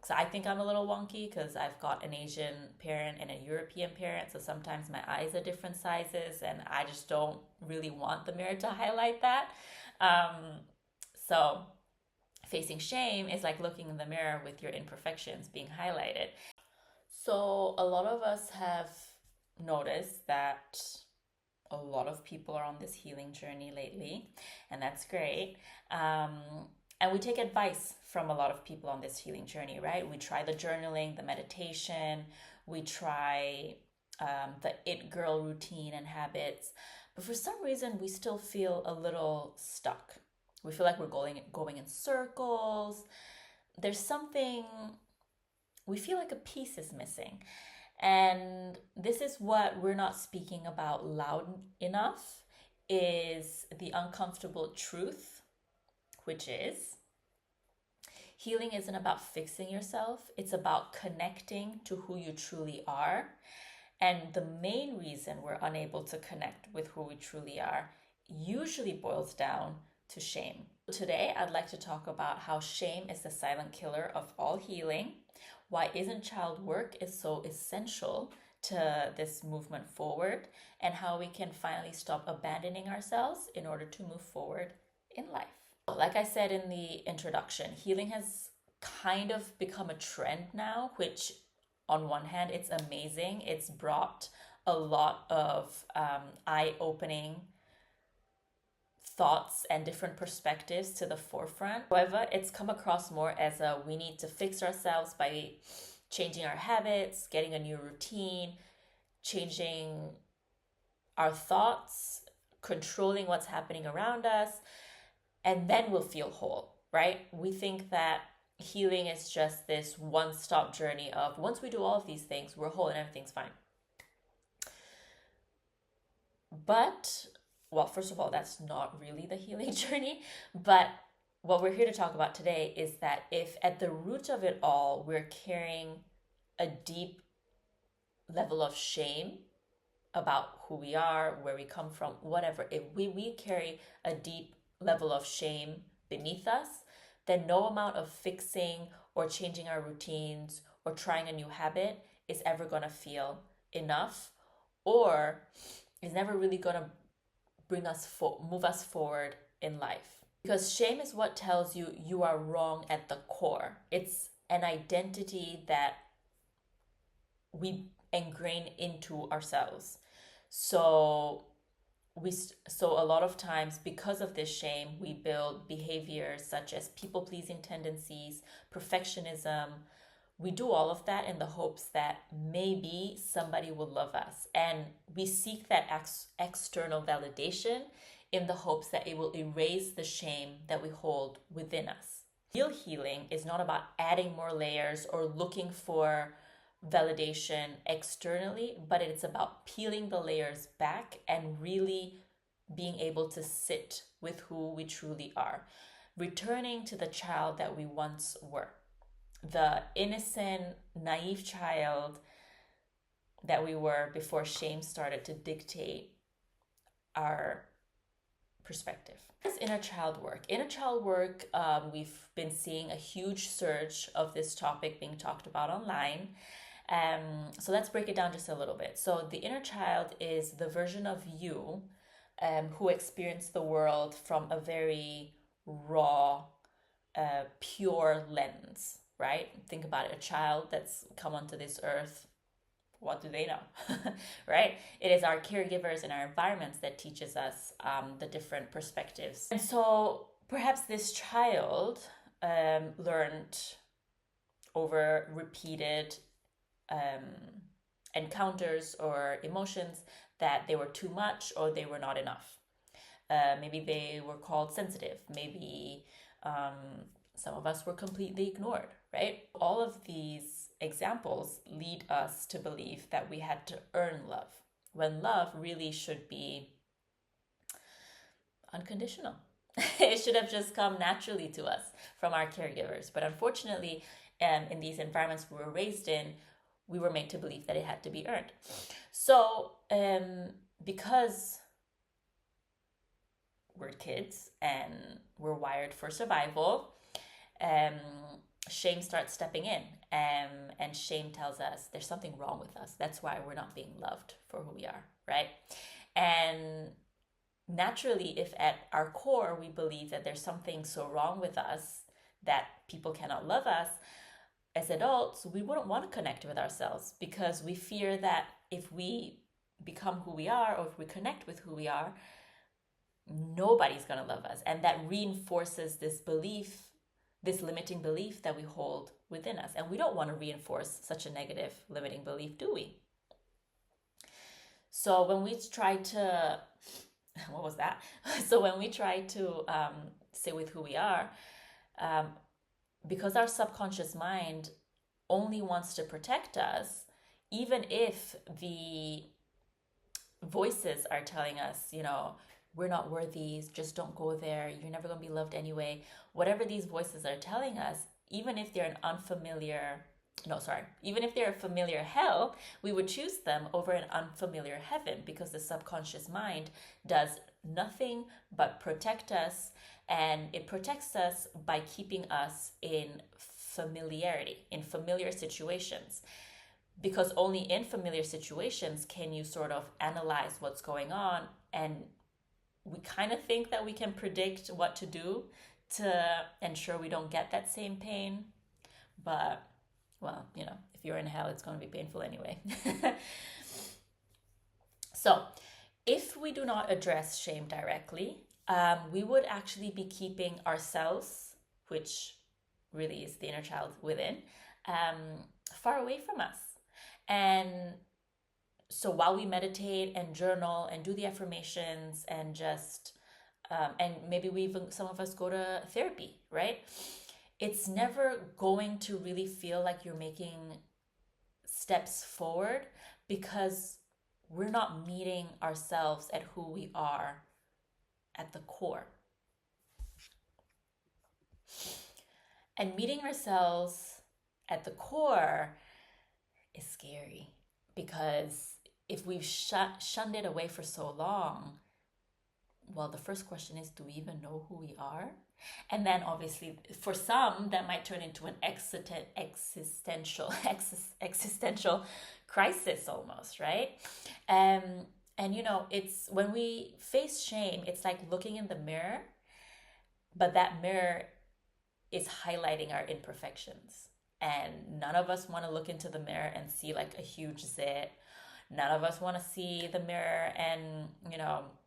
So I think I'm a little wonky because I've got an Asian parent and a European parent. So sometimes my eyes are different sizes and I just don't really want the mirror to highlight that. Um, so facing shame is like looking in the mirror with your imperfections being highlighted. So a lot of us have noticed that a lot of people are on this healing journey lately, and that's great. Um, and we take advice from a lot of people on this healing journey, right? We try the journaling, the meditation, we try the it girl routine and habits, but for some reason we still feel a little stuck. We feel like we're going in circles. There's something, we feel like a piece is missing. And this is what we're not speaking about loud enough, is the uncomfortable truth, which is healing isn't about fixing yourself. It's about connecting to who you truly are. And the main reason we're unable to connect with who we truly are usually boils down to shame. Today, I'd like to talk about how shame is the silent killer of all healing, why isn't child work is so essential to this movement forward, and how we can finally stop abandoning ourselves in order to move forward in life. Like I said in the introduction, healing has kind of become a trend now, which on one hand, it's amazing. It's brought a lot of eye-opening thoughts and different perspectives to the forefront. However, it's come across more as a we need to fix ourselves by changing our habits, getting a new routine, changing our thoughts, controlling what's happening around us, and then we'll feel whole, right? We think that healing is just this one-stop journey of once we do all of these things, we're whole and everything's fine. But well, first of all, that's not really the healing journey. But what we're here to talk about today is that if at the root of it all, we're carrying a deep level of shame about who we are, where we come from, whatever, if we carry a deep level of shame beneath us, then no amount of fixing or changing our routines or trying a new habit is ever going to feel enough, or is never really going to move us forward in life. Because shame is what tells you you are wrong at the core. It's an identity that we ingrain into ourselves. So a lot of times, because of this shame, we build behaviors such as people-pleasing tendencies, perfectionism. We do all of that in the hopes that maybe somebody will love us. And we seek that external validation in the hopes that it will erase the shame that we hold within us. Real healing is not about adding more layers or looking for validation externally, but it's about peeling the layers back and really being able to sit with who we truly are, returning to the child that we once were, the innocent, naive child that we were before shame started to dictate our perspective. It's inner child work. Inner child work, we've been seeing a huge surge of this topic being talked about online. So let's break it down just a little bit. So the inner child is the version of you who experienced the world from a very raw, pure lens, right? Think about it. A child that's come onto this earth, what do they know, right? It is our caregivers and our environments that teaches us the different perspectives. And so perhaps this child learned over repeated encounters or emotions that they were too much or they were not enough. Maybe they were called sensitive. Maybe some of us were completely ignored, right? All of these examples lead us to believe that we had to earn love, when love really should be unconditional. It should have just come naturally to us from our caregivers. But unfortunately, in these environments we were raised in, we were made to believe that it had to be earned. So because we're kids and we're wired for survival, shame starts stepping in, and shame tells us there's something wrong with us. That's why we're not being loved for who we are, right? And naturally, if at our core we believe that there's something so wrong with us that people cannot love us, as adults, we wouldn't want to connect with ourselves because we fear that if we become who we are or if we connect with who we are, nobody's going to love us. And that reinforces this belief, this limiting belief that we hold within us. And we don't want to reinforce such a negative limiting belief, do we? So when we try to, what was that? So when we try to stay with who we are, um, because our subconscious mind only wants to protect us, even if the voices are telling us, we're not worthy, just don't go there, you're never going to be loved anyway. Whatever these voices are telling us, even if they're even if they're a familiar hell, we would choose them over an unfamiliar heaven because the subconscious mind does nothing but protect us, and it protects us by keeping us in familiarity, in familiar situations. Because only in familiar situations can you sort of analyze what's going on, and we kind of think that we can predict what to do to ensure we don't get that same pain. But, well, if you're in hell, it's going to be painful anyway. So, if we do not address shame directly, we would actually be keeping ourselves, which really is the inner child within, far away from us. And so while we meditate and journal and do the affirmations and just, and maybe some of us go to therapy, right? It's never going to really feel like you're making steps forward because we're not meeting ourselves at who we are at the core. And meeting ourselves at the core is scary because if we've shunned it away for so long, well, the first question is, do we even know who we are? And then obviously for some that might turn into an existential crisis almost, right? And it's when we face shame, it's like looking in the mirror, but that mirror is highlighting our imperfections. And none of us want to look into the mirror and see like a huge zit. None of us want to see the mirror and,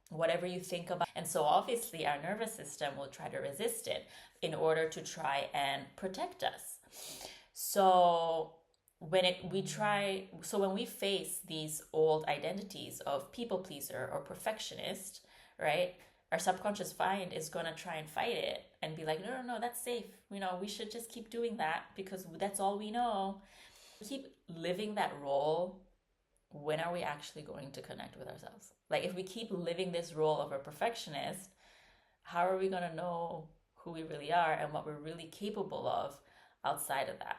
whatever you think about. And so obviously our nervous system will try to resist it in order to try and protect us. So when we face these old identities of people pleaser or perfectionist, right? Our subconscious mind is going to try and fight it and be like, no, that's safe. We should just keep doing that because that's all we know. Keep living that role. When are we actually going to connect with ourselves? Like if we keep living this role of a perfectionist, how are we going to know who we really are and what we're really capable of outside of that,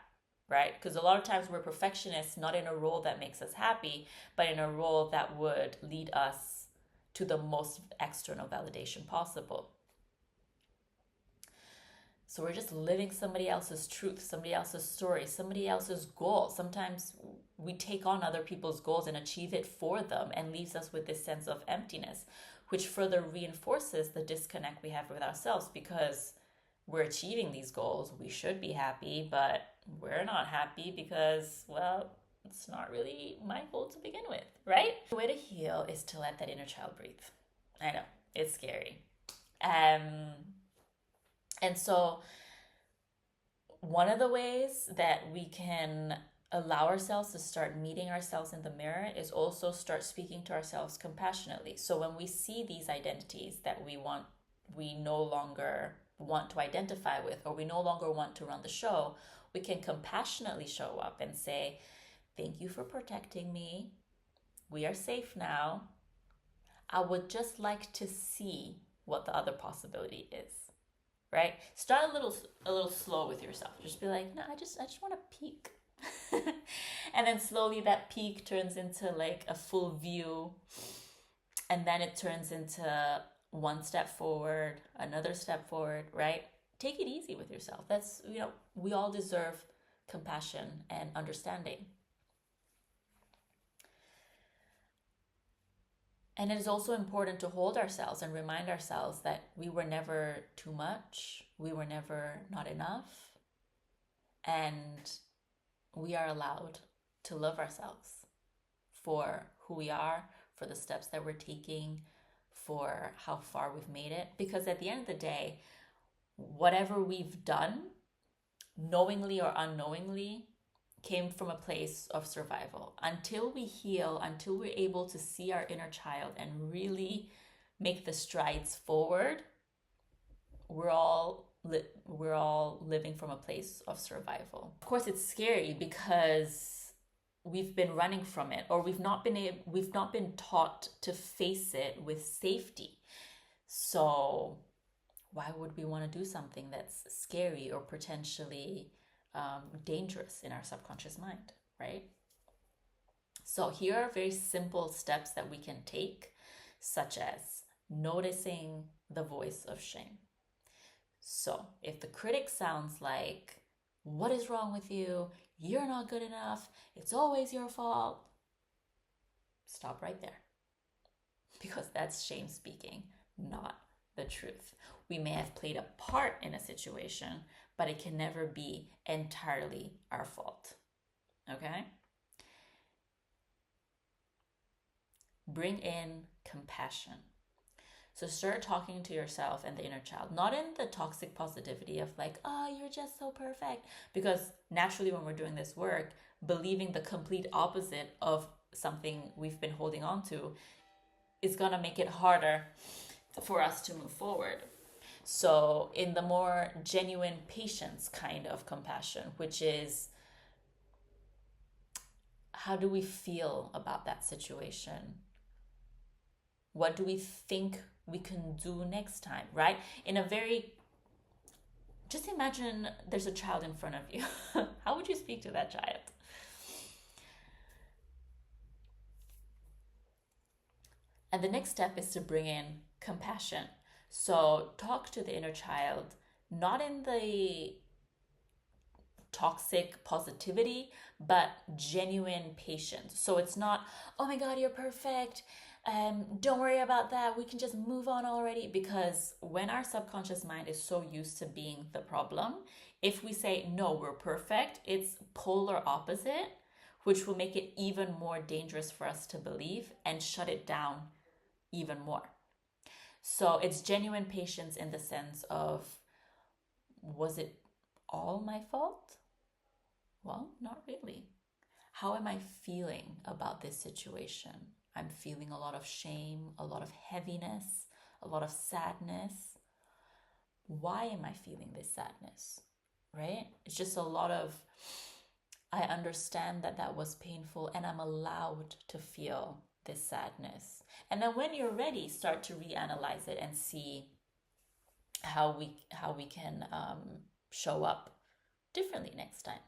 right? Because a lot of times we're perfectionists, not in a role that makes us happy, but in a role that would lead us to the most external validation possible. So we're just living somebody else's truth, somebody else's story, somebody else's goal. Sometimes we take on other people's goals and achieve it for them and leaves us with this sense of emptiness, which further reinforces the disconnect we have with ourselves because we're achieving these goals. We should be happy, but we're not happy because, well, it's not really my goal to begin with, right? The way to heal is to let that inner child breathe. I know, it's scary. And so one of the ways that we can allow ourselves to start meeting ourselves in the mirror is also start speaking to ourselves compassionately. So when we see these identities that we no longer want to identify with, or we no longer want to run the show, we can compassionately show up and say, thank you for protecting me. We are safe now. I would just like to see what the other possibility is. Right? Start a little slow with yourself. Just be like, no, I just want to peek. And then slowly that peek turns into like a full view. And then it turns into one step forward, another step forward, right? Take it easy with yourself. That's, we all deserve compassion and understanding. And it is also important to hold ourselves and remind ourselves that we were never too much, we were never not enough, and we are allowed to love ourselves for who we are, for the steps that we're taking, for how far we've made it. Because at the end of the day, whatever we've done, knowingly or unknowingly, came from a place of survival. Until we heal, until we're able to see our inner child and really make the strides forward, we're all living from a place of survival. Of course, it's scary because we've been running from it, or we've not been taught to face it with safety. So why would we want to do something that's scary or potentially dangerous in our subconscious mind, right? So here are very simple steps that we can take, such as noticing the voice of shame. So if the critic sounds like, what is wrong with you? You're not good enough. It's always your fault. Stop right there. Because that's shame speaking, not the truth. We may have played a part in a situation, but it can never be entirely our fault. Okay? Bring in compassion. So start talking to yourself and the inner child, not in the toxic positivity of like, oh, you're just so perfect. Because naturally, when we're doing this work, believing the complete opposite of something we've been holding on to is going to make it harder for us to move forward. So in the more genuine patience kind of compassion, which is, how do we feel about that situation? What do we think we can do next time, right? In a very, just imagine there's a child in front of you. How would you speak to that child? And the next step is to bring in compassion. So talk to the inner child, not in the toxic positivity, but genuine patience. So it's not, oh my God, you're perfect. Don't worry about that. We can just move on already. Because when our subconscious mind is so used to being the problem, if we say, no, we're perfect, it's polar opposite, which will make it even more dangerous for us to believe and shut it down even more. So it's genuine patience in the sense of, was it all my fault? Well, not really. How am I feeling about this situation? I'm feeling a lot of shame, a lot of heaviness, a lot of sadness. Why am I feeling this sadness? Right? It's just a lot of, I understand that that was painful and I'm allowed to feel this sadness. And then when you're ready, start to reanalyze it and see how we can show up differently next time.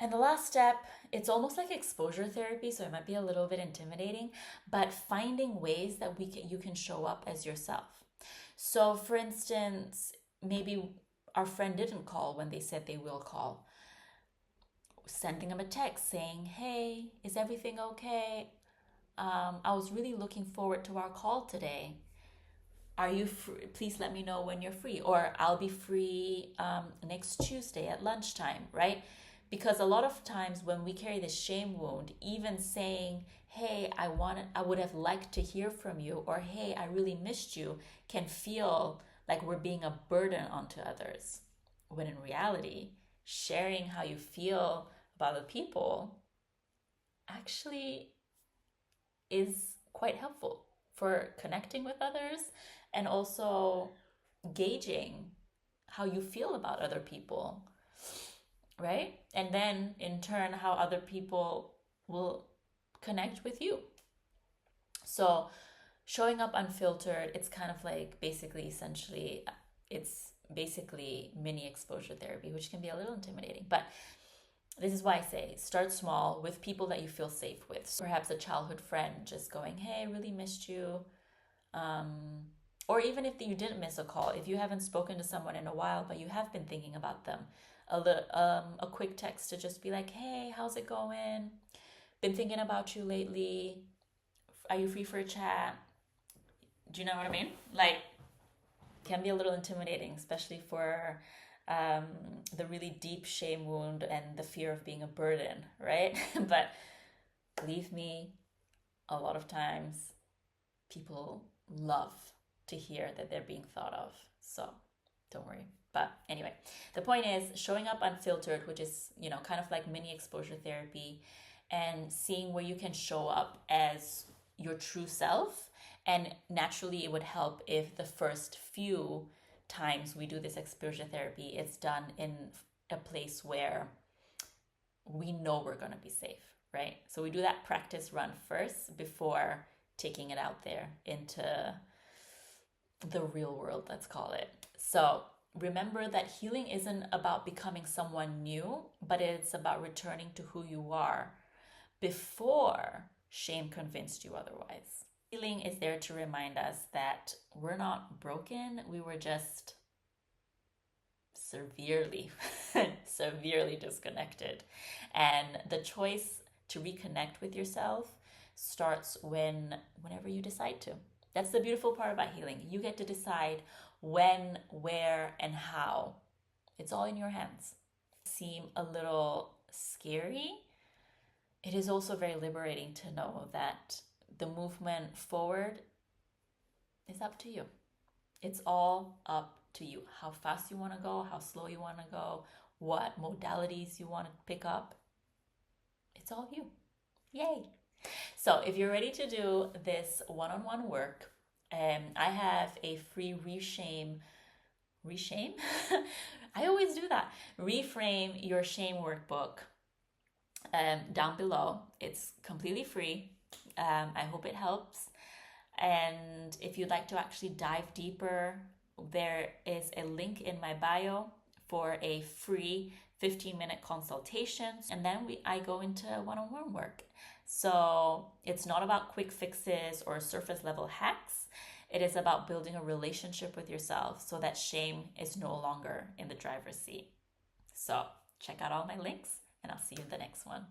And the last step, it's almost like exposure therapy, so it might be a little bit intimidating, but finding ways that you can show up as yourself. So for instance, maybe our friend didn't call when they said they will call. Sending them a text saying, hey, is everything okay? I was really looking forward to our call today. Are you free? Please let me know when you're free. Or I'll be free next Tuesday at lunchtime, right? Because a lot of times when we carry this shame wound, even saying, hey, I would have liked to hear from you, or hey, I really missed you, can feel like we're being a burden onto others. When in reality, sharing how you feel about other people actually is quite helpful for connecting with others and also gauging how you feel about other people, right? And then in turn, how other people will connect with you. So showing up unfiltered, it's kind of like it's basically mini exposure therapy, which can be a little intimidating. But this is why I say start small with people that you feel safe with. So perhaps a childhood friend just going, hey, I really missed you. Or even if you didn't miss a call, if you haven't spoken to someone in a while, but you have been thinking about them, a quick text to just be like, hey, how's it going? Been thinking about you lately. Are you free for a chat? Do you know what I mean? Like, can be a little intimidating, especially for um, the really deep shame wound and the fear of being a burden, right? But believe me, a lot of times people love to hear that they're being thought of. So don't worry. But anyway, the point is showing up unfiltered, which is, kind of like mini exposure therapy, and seeing where you can show up as your true self. And naturally, it would help if the first few times we do this exposure therapy, it's done in a place where we know we're going to be safe, right? So we do that practice run first before taking it out there into the real world, let's call it. So remember that healing isn't about becoming someone new, but it's about returning to who you are before shame convinced you otherwise. Healing is there to remind us that we're not broken, we were just severely, severely disconnected. And the choice to reconnect with yourself starts whenever you decide to. That's the beautiful part about healing. You get to decide when, where, and how. It's all in your hands. Seem a little scary. It is also very liberating to know that the movement forward is up to you. It's all up to you. How fast you want to go, how slow you want to go, what modalities you want to pick up. It's all you. Yay. So if you're ready to do this one-on-one work, I have a free reshame. I always do that. Reframe your shame workbook down below. It's completely free. I hope it helps. And if you'd like to actually dive deeper, there is a link in my bio for a free 15-minute consultation. And then I go into one-on-one work. So it's not about quick fixes or surface level hacks. It is about building a relationship with yourself so that shame is no longer in the driver's seat. So check out all my links and I'll see you in the next one.